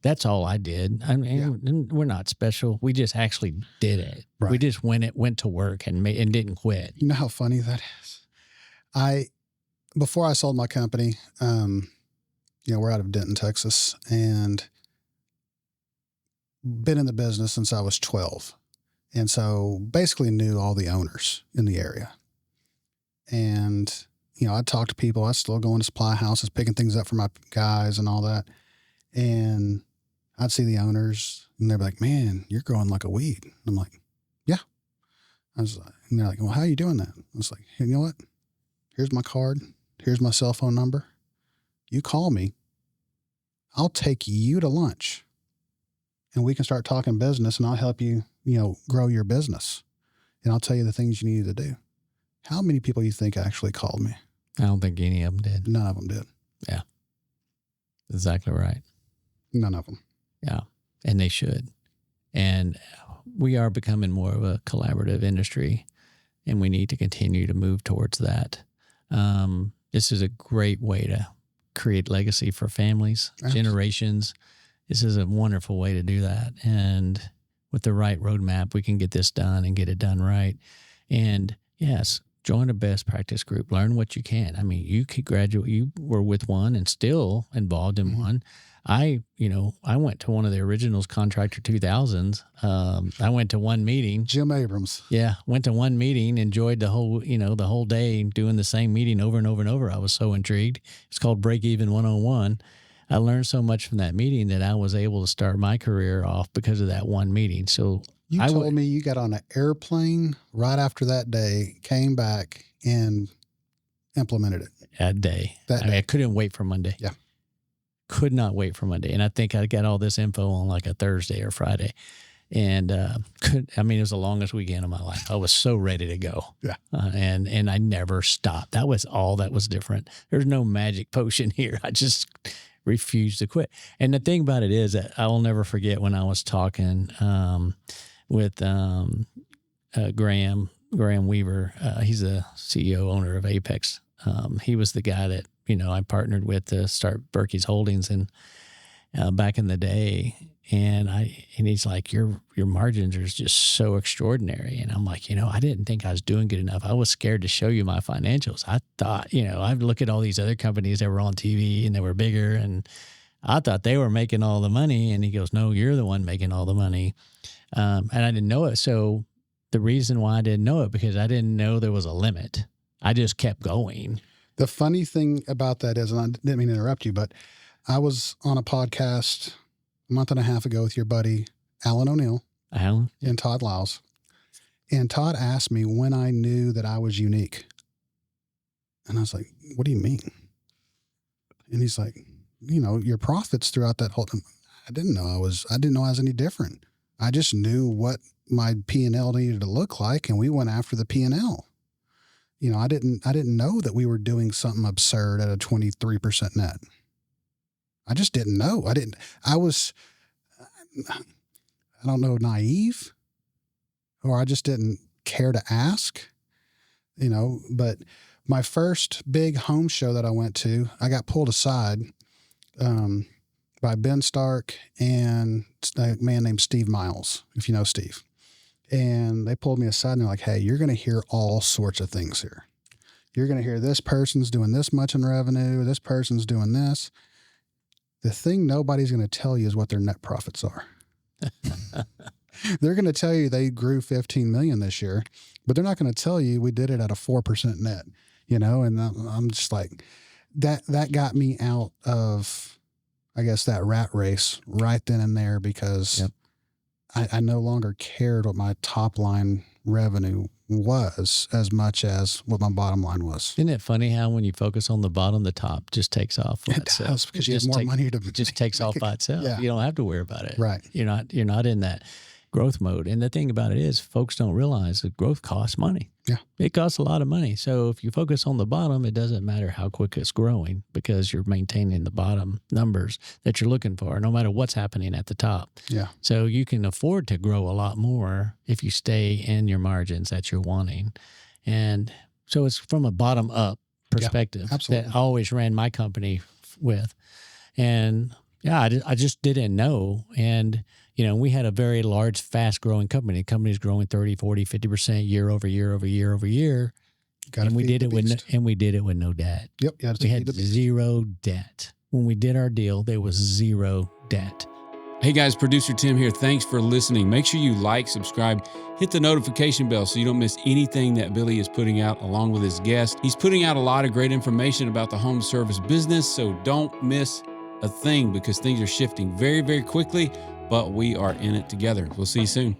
That's all I did. I mean, we're not special. We just actually did it. Right. We just went to work and didn't quit. You know how funny that is? Before I sold my company, we're out of Denton, Texas, and been in the business since I was 12. And so basically knew all the owners in the area. And, I'd talk to people. I still go into supply houses, picking things up for my guys and all that. And I'd see the owners and they'd be like, man, you're growing like a weed. I'm like, yeah. And they're like, well, how are you doing that? I was like, hey, you know what? Here's my card. Here's my cell phone number. You call me. I'll take you to lunch and we can start talking business and I'll help you, grow your business. And I'll tell you the things you need to do. How many people you think actually called me? I don't think any of them did. None of them did. Yeah. Exactly right. None of them. Yeah. And they should. And we are becoming more of a collaborative industry and we need to continue to move towards that. This is a great way to create legacy for families, generations. This is a wonderful way to do that. And with the right roadmap, we can get this done and get it done right. And yes, join a best practice group, learn what you can. I mean, you could graduate, you were with one and still involved in one. I went to one of the originals, Contractor 2000s. I went to one meeting. Jim Abrams. Yeah. Went to one meeting, enjoyed the whole day doing the same meeting over and over and over. I was so intrigued. It's called Break Even 101. I learned so much from that meeting that I was able to start my career off because of that one meeting. So you told me you got on an airplane right after that day, came back and implemented it. That day. I couldn't wait for Monday. Yeah. Could not wait for Monday. And I think I got all this info on like a Thursday or Friday. And it was the longest weekend of my life. I was so ready to go. Yeah. And I never stopped. That was all that was different. There's no magic potion here. I just refused to quit. And the thing about it is that I will never forget when I was talking with Graham Weaver. He's the CEO, owner of Apex. He was the guy that, I partnered with to start Berkey's Holdings and back in the day. And he's like, your margins are just so extraordinary. And I'm like, I didn't think I was doing good enough. I was scared to show you my financials. I thought, I'd look at all these other companies that were on TV and they were bigger and I thought they were making all the money. And he goes, no, you're the one making all the money. And I didn't know it. So the reason why I didn't know it, because I didn't know there was a limit. I just kept going. The funny thing about that is, and I didn't mean to interrupt you, but I was on a podcast a month and a half ago with your buddy, Alan O'Neill and Todd Lyles. And Todd asked me when I knew that I was unique. And I was like, what do you mean? And he's like, your profits throughout that whole time. I didn't know I was any different. I just knew what my P&L needed to look like. And we went after the P&L. I didn't know that we were doing something absurd at a 23% net. I just didn't know. I don't know, naive, or I just didn't care to ask, but my first big home show that I went to, I got pulled aside, by Ben Stark and a man named Steve Miles, if you know Steve. And they pulled me aside and they're like, hey, you're going to hear all sorts of things here. You're going to hear this person's doing this much in revenue. This person's doing this. The thing nobody's going to tell you is what their net profits are. They're going to tell you they grew 15 million this year, but they're not going to tell you we did it at a 4% net, and I'm just like, that got me out of, I guess, that rat race right then and there, because I no longer cared what my top line revenue was as much as what my bottom line was. Isn't it funny how when you focus on the bottom, the top just takes off by itself? Does, because you have more money to just takes off by itself. Yeah. You don't have to worry about it. Right. You're not in that growth mode. And the thing about it is, folks don't realize that growth costs money. Yeah. It costs a lot of money. So if you focus on the bottom, it doesn't matter how quick it's growing, because you're maintaining the bottom numbers that you're looking for, no matter what's happening at the top. Yeah. So you can afford to grow a lot more if you stay in your margins that you're wanting. And so it's from a bottom up perspective that I always ran my company with. And Yeah, I just didn't know. And, we had a very large, fast growing company. The company's growing 30, 40, 50% year over year over year over year. And we did it with no debt. Yep. We had zero debt. When we did our deal, there was zero debt. Hey guys, producer Tim here. Thanks for listening. Make sure you like, subscribe, hit the notification bell so you don't miss anything that Billy is putting out along with his guest. He's putting out a lot of great information about the home service business, so don't miss a thing because things are shifting very, very quickly, but we are in it together. We'll see you soon.